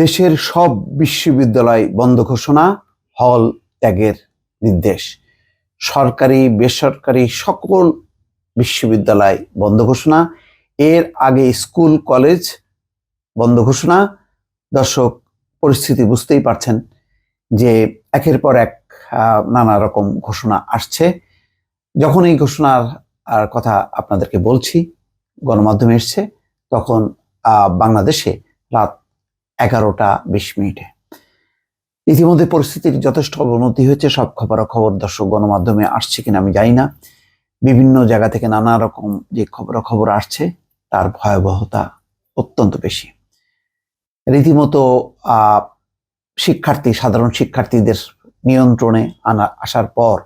দেশের সব বিশ্ববিদ্যালয় বন্ধ ঘোষণা, হল ত্যাগের নির্দেশ। সরকারি বেসরকারি সকল বিশ্ববিদ্যালয় বন্ধ ঘোষণা, এর আগে স্কুল কলেজ বন্ধ ঘোষণা। দর্শক, পরিস্থিতি বুঝতেই পারছেন যে একের পর এক নানা রকম ঘোষণা আসছে। যখন এই ঘোষণার কথা আপনাদেরকে বলছি, গণমাধ্যমে এসছে, তখন বাংলাদেশে রাত 11:20। ইতিমধ্যে পরিস্থিতির যথেষ্ট অবনতি হয়েছে। সব খবরাখবর দর্শক গণমাধ্যমে আসছে কিনা আমি জানি না। বিভিন্ন জায়গা থেকে নানা রকম যে খবরাখবর আসছে তার ভয়াবহতা অত্যন্ত বেশি। রীতিমতো সাধারণ শিক্ষার্থীদের নিয়ন্ত্রণে আসার পর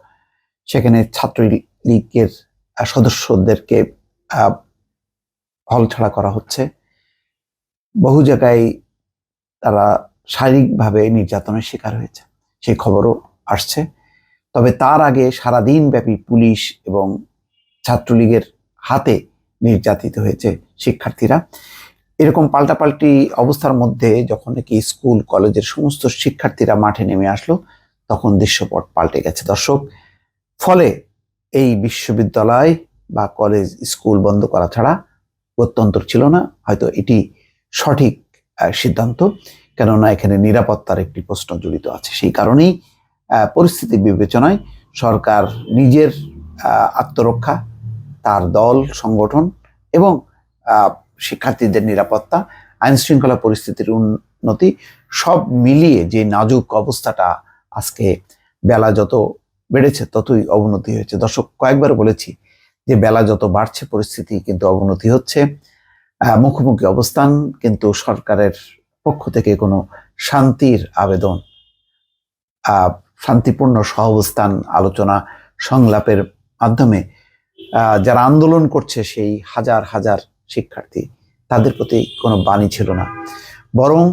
সেখানে ছাত্রলীগের সদস্যদেরকে হল ছাড়া করা হচ্ছে। বহু জায়গায় তারা শারীরিকভাবে নির্যাতনের শিকার হয়েছে, সেই খবরও আসছে। তবে তার আগে সারাদিন ব্যাপী পুলিশ এবং ছাত্রলীগের হাতে নির্যাতিত হয়েছে শিক্ষার্থীরা। এরকম পাল্টাপাল্টি অবস্থার মধ্যে যখন নাকি স্কুল কলেজের সমস্ত শিক্ষার্থীরা মাঠে নেমে আসলো, তখন দৃশ্যপট পাল্টে গেছে দর্শক। ফলে এই বিশ্ববিদ্যালয় বা কলেজ স্কুল বন্ধ করা ছাড়া গত্যন্তর ছিল না। হয়তো এটি সঠিক সিদ্ধান্ত, কেননা এখানে নিরাপত্তার একটি প্রশ্ন জড়িত আছে। সেই কারণেই পরিস্থিতি বিবেচনায় সরকার নিজের আত্মরক্ষা, তার দল সংগঠন এবং শিক্ষার্থীদের নিরাপত্তা, আইন শৃঙ্খলা পরিস্থিতির উন্নতি সব মিলিয়ে যে নাজুক অবস্থাটা, আজকে বেলা যত বেড়েছে ততই অবনতি হয়েছে। দর্শক, কয়েকবার বলেছি যে বেলা যত বাড়ছে পরিস্থিতি কিন্তু অবনতি হচ্ছে। মুখোমুখি অবস্থান, কিন্তু সরকারের পক্ষ থেকে কোনো শান্তির আবেদন, শান্তিপূর্ণ সহাবস্থান, আলোচনা, সংলাপের মাধ্যমে যারা আন্দোলন করছে সেই হাজার হাজার শিক্ষার্থী, তাদের প্রতি কোনো বাণী ছিল না। বরং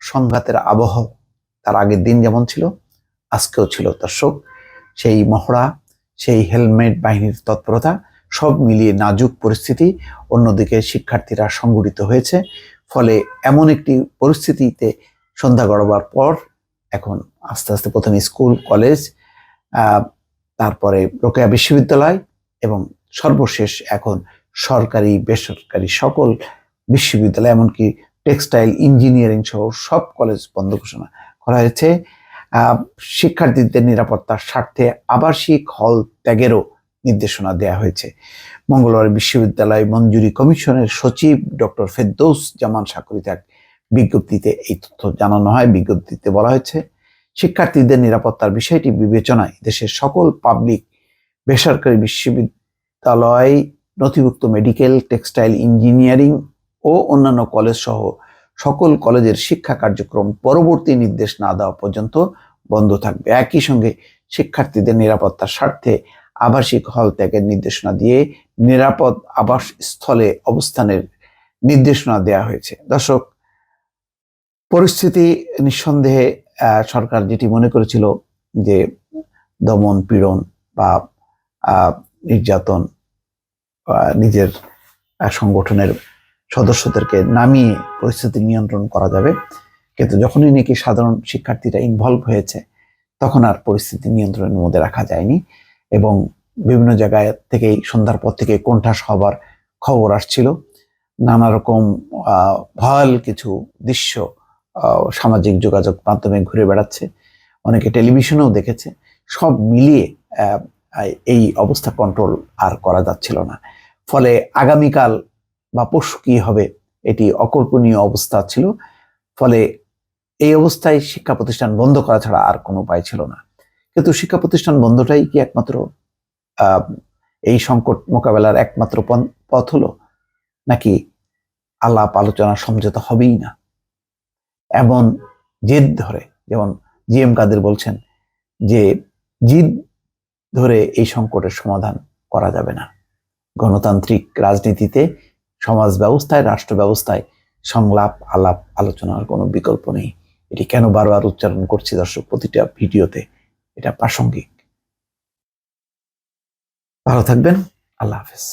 সংঘাতের আবহ তার আগের দিন যেমন ছিল, আজকেও ছিল দর্শক। সেই মহড়া, সেই হেলমেট বাহিনীর তৎপরতা, সব মিলিয়ে নাজুক পরিস্থিতি। অন্যদিকে শিক্ষার্থীরা সংগঠিত হয়েছে। ফলে এমন একটি পরিস্থিতিতে সন্ধ্যা গড়াবার পর এখন আস্তে আস্তে প্রথমে স্কুল কলেজ, তারপরে রোকেয়া বিশ্ববিদ্যালয় এবং সর্বশেষ এখন সরকারি বেসরকারি সকল বিশ্ববিদ্যালয়, এমনকি টেক্সটাইল ইঞ্জিনিয়ারিং সহ সব কলেজ বন্ধ ঘোষণা করা হয়েছে। শিক্ষার্থীদের নিরাপত্তার স্বার্থে আবাসিক হল ত্যাগেরও নির্দেশনা দেওয়া হয়েছে। মঙ্গলবার বিশ্ববিদ্যালয় মঞ্জুরি কমিশনের সচিব ডক্টর ফেরদৌস জামান স্বাক্ষরিত এক বিজ্ঞপ্তিতে এই তথ্য জানানো হয়। বিজ্ঞপ্তিতে বলা হয়েছে, শিক্ষার্থীদের নিরাপত্তার বিষয়টি বিবেচনায় দেশের সকল পাবলিক বেসরকারি বিশ্ববিদ্যালয়, নথিভুক্ত মেডিকেল, টেক্সটাইল ইঞ্জিনিয়ারিং ও অন্যান্য কলেজ সহ সকল কলেজের শিক্ষা কার্যক্রম পরবর্তী নির্দেশ না দেওয়া পর্যন্ত বন্ধ থাকবে। একই সঙ্গে শিক্ষার্থীদের নিরাপত্তার স্বার্থে আবাসিক হল ত্যাগের নির্দেশনা দিয়ে নিরাপদ আবাস স্থলে অবস্থানের নির্দেশনা দেওয়া হয়েছে। দর্শক, পরিস্থিতি নিঃসন্দেহে সরকার যেটি মনে করেছিল যে দমন পীড়ন বা নির্যাতন, নিজের সংগঠনের সদস্যদেরকে নামিয়ে পরিস্থিতি নিয়ন্ত্রণ করা যাবে, কিন্তু যখনই নাকি সাধারণ শিক্ষার্থীরা ইনভলভ হয়েছে তখন আর পরিস্থিতি নিয়ন্ত্রণের মধ্যে রাখা যায়নি। এবং বিভিন্ন জায়গায় থেকেই সন্ধ্যার পর থেকে কোণঠাস হবার খবর আসছিল। নানা রকম ভয়াল কিছু দৃশ্য সামাজিক যোগাযোগ মাধ্যমে ঘুরে বেড়াচ্ছে, অনেকে টেলিভিশনেও দেখেছে। সব মিলিয়ে এই অবস্থা কন্ট্রোল আর করা যাচ্ছিল না। ফলে আগামীকাল বা পরশু কি হবে এটি অকল্পনীয় অবস্থা ছিল। ফলে এই অবস্থায় শিক্ষা প্রতিষ্ঠান বন্ধ করা ছাড়া আর কোনো উপায় ছিল না। কিন্তু শিক্ষা প্রতিষ্ঠান বন্ধটাই কি একমাত্র এই সংকট মোকাবেলার একমাত্র পথ হলো, নাকি আলাপ আলোচনা সমঝোতা হবেই না? এমন জেদ ধরে, যেমন জিএম কাদের বলছেন যে জিদ ধরে এই সংকটের সমাধান করা যাবে না। গণতান্ত্রিক রাজনীতিতে, সমাজ ব্যবস্থায়, রাষ্ট্র ব্যবস্থায় সংলাপ, আলাপ আলোচনার কোনো বিকল্প নেই। এটি কেন বারবার উচ্চারণ করছি দর্শক প্রতিটা ভিডিওতে, এটা প্রাসঙ্গিক। ভালো থাকবেন। আল্লাহ হাফেজ।